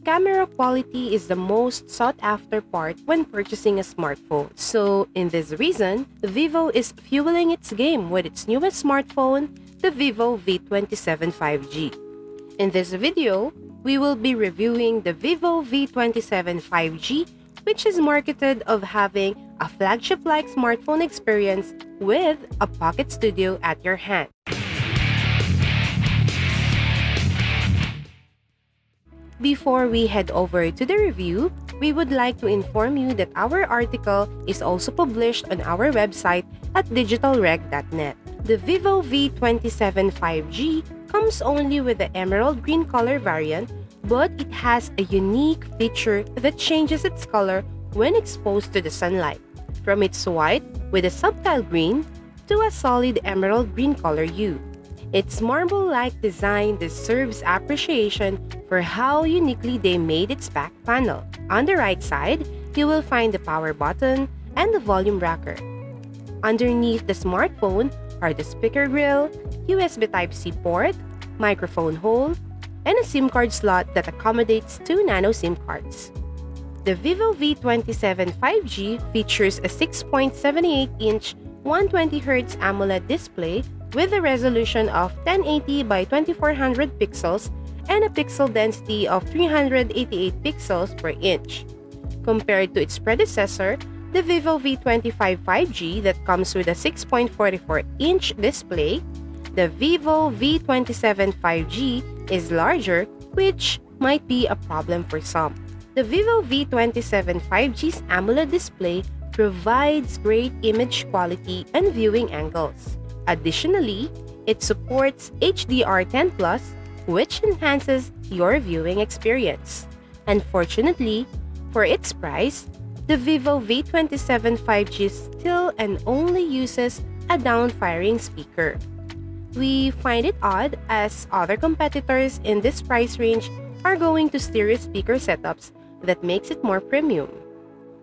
camera quality is the most sought after part when purchasing a smartphone. So, in this reason, Vivo is fueling its game with its newest smartphone, the vivo V27 5G. In this video, we will be reviewing the vivo V27 5G, which is marketed of having a flagship-like smartphone experience with a pocket studio at your hand. Before we head over to the review, we would like to inform you that our article is also published on our website at digitalreg.net. The vivo V27 5G comes only with the emerald green color variant, but it has a unique feature that changes its color when exposed to the sunlight, from its white with a subtle green to a solid emerald green color hue. Its marble-like design deserves appreciation for how uniquely they made its back panel. On the right side, you will find the power button and the volume rocker. Underneath the smartphone are the speaker grill, USB Type-C port, microphone hole, and a SIM card slot that accommodates 2 nano SIM cards. The vivo V27 5G features a 6.78-inch 120Hz AMOLED display with a resolution of 1080 by 2400 pixels and a pixel density of 388 pixels per inch. Compared to its predecessor, the vivo V25 5G that comes with a 6.44-inch display, the vivo V27 5G is larger, which might be a problem for some. The vivo V27 5G's AMOLED display provides great image quality and viewing angles. Additionally, it supports HDR10+, which enhances your viewing experience. Unfortunately, for its price, the vivo V27 5G still and only uses a down-firing speaker. We find it odd as other competitors in this price range are going to stereo speaker setups that makes it more premium.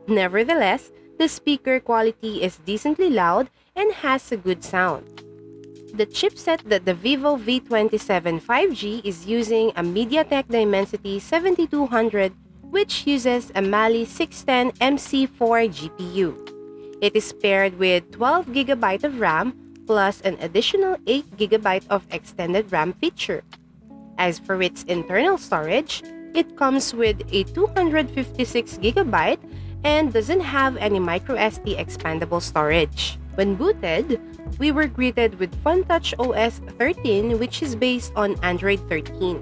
Nevertheless, the speaker quality is decently loud and has a good sound. The chipset that the vivo V27 5G is using a MediaTek Dimensity 7200, which uses a Mali 610 MC4 GPU. It is paired with 12GB of RAM plus an additional 8GB of extended RAM feature. As for its internal storage, it comes with a 256GB and doesn't have any microSD expandable storage. When booted, we were greeted with FunTouch OS 13, which is based on Android 13.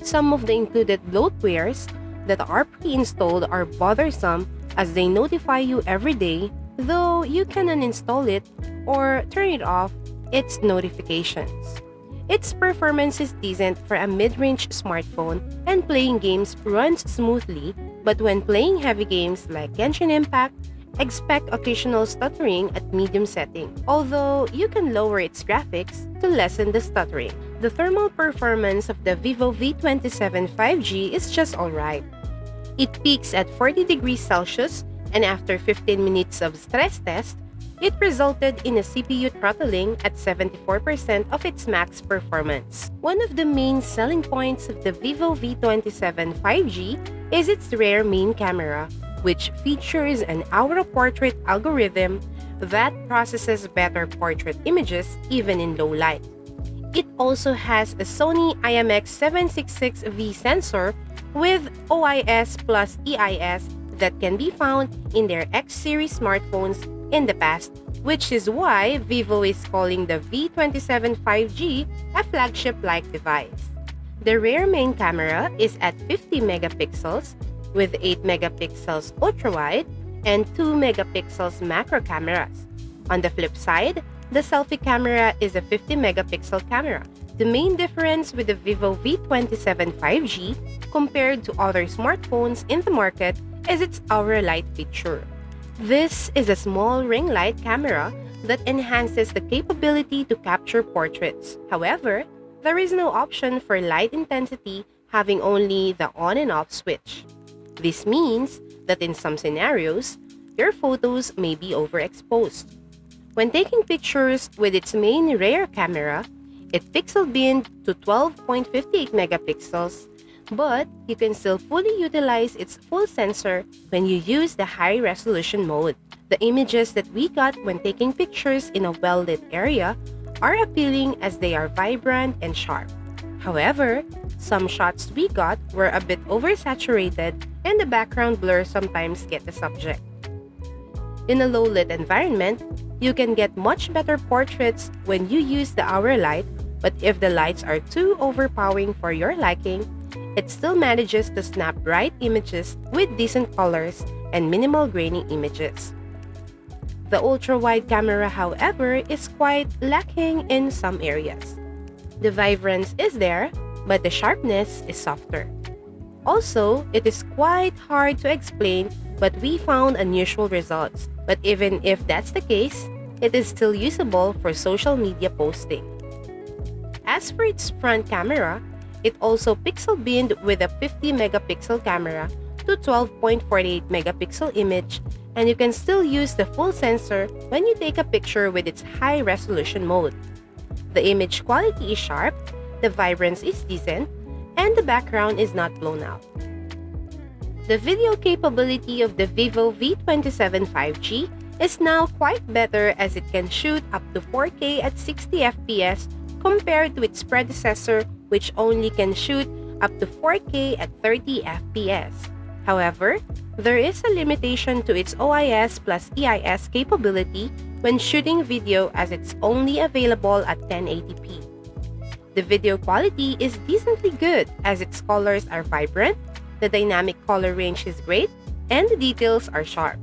Some of the included bloatwares that are pre-installed are bothersome as they notify you every day, though you can uninstall it or turn it off its notifications. Its performance is decent for a mid-range smartphone and playing games runs smoothly, but when playing heavy games like Genshin Impact, expect occasional stuttering at medium setting, although you can lower its graphics to lessen the stuttering. The thermal performance of the vivo V27 5G is just alright. It peaks at 40 degrees Celsius, and after 15 minutes of stress test, it resulted in a CPU throttling at 74% of its max performance. One of the main selling points of the vivo V27 5G is its rare main camera, which features an aura portrait algorithm that processes better portrait images even in low light. It also has a Sony IMX766V sensor with OIS plus EIS that can be found in their X series smartphones in the past, which is why Vivo is calling the V27 5G a flagship-like device. The rear main camera is at 50 megapixels with 8 megapixels ultra-wide and 2 megapixels macro cameras. On the flip side, the selfie camera is a 50 megapixel camera. The main difference with the vivo V27 5G compared to other smartphones in the market is its Aura Light feature. This is a small ring light camera that enhances the capability to capture portraits. However, there is no option for light intensity, having only the on and off switch. This means that in some scenarios, your photos may be overexposed. When taking pictures with its main rear camera, it pixel binned to 12.58 megapixels, But you can still fully utilize its full sensor when you use the high-resolution mode. The images that we got when taking pictures in a well-lit area are appealing as they are vibrant and sharp. However, some shots we got were a bit oversaturated and the background blur sometimes get the subject. In a low-lit environment, you can get much better portraits when you use the hour light, but if the lights are too overpowering for your liking, it still manages to snap bright images with decent colors and minimal grainy images. The ultra-wide camera, however, is quite lacking in some areas. The vibrance is there, but the sharpness is softer. Also, it is quite hard to explain, but we found unusual results. But even if that's the case, it is still usable for social media posting. As for its front camera, it also pixel binned with a 50 megapixel camera to 12.48 megapixel image, and you can still use the full sensor when you take a picture with its high resolution mode. The image quality is sharp, the vibrance is decent, and the background is not blown out. The video capability of the vivo V27 5G is now quite better as it can shoot up to 4K at 60 FPS compared to its predecessor, which only can shoot up to 4K at 30 FPS. However, there is a limitation to its OIS plus EIS capability when shooting video as it's only available at 1080p. The video quality is decently good as its colors are vibrant, the dynamic color range is great, and the details are sharp.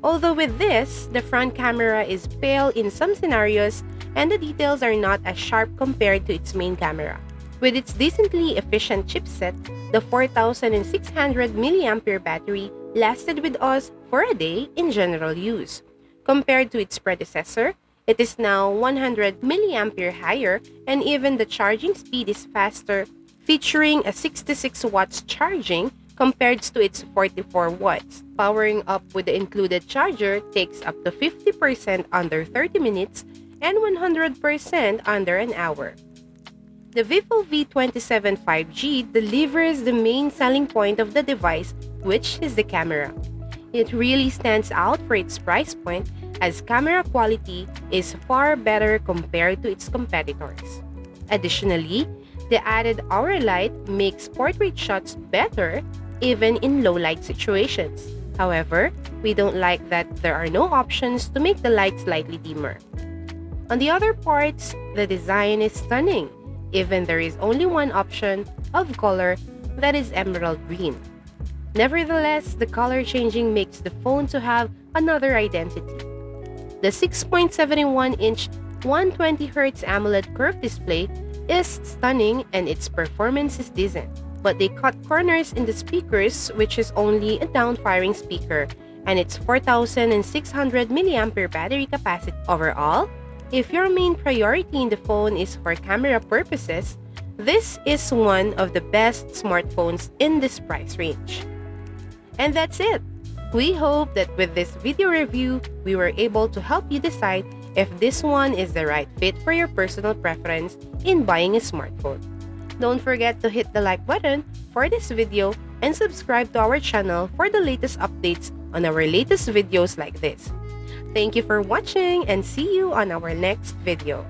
Although with this, the front camera is pale in some scenarios and the details are not as sharp compared to its main camera. With its decently efficient chipset, the 4600 mAh battery lasted with us for a day in general use. Compared to its predecessor, it is now 100 mAh higher and even the charging speed is faster, featuring a 66 watts charging compared to its 44 watts. Powering up with the included charger takes up to 50% under 30 minutes and 100% under an hour. The vivo V27 5G delivers the main selling point of the device, which is the camera. It really stands out for its price point as camera quality is far better compared to its competitors. Additionally, the added hour light makes portrait shots better even in low light situations. However, we don't like that there are no options to make the light slightly dimmer. On the other parts, the design is stunning. Even there is only one option of color, that is emerald green. Nevertheless, the color changing makes the phone to have another identity. The 6.71-inch 120Hz AMOLED curved display is stunning and its performance is decent. But they cut corners in the speakers, which is only a down-firing speaker, and its 4600 mAh battery capacity. Overall, if your main priority in the phone is for camera purposes, this is one of the best smartphones in this price range. And that's it! We hope that with this video review, we were able to help you decide if this one is the right fit for your personal preference in buying a smartphone. Don't forget to hit the like button for this video and subscribe to our channel for the latest updates on our latest videos like this. Thank you for watching and see you on our next video.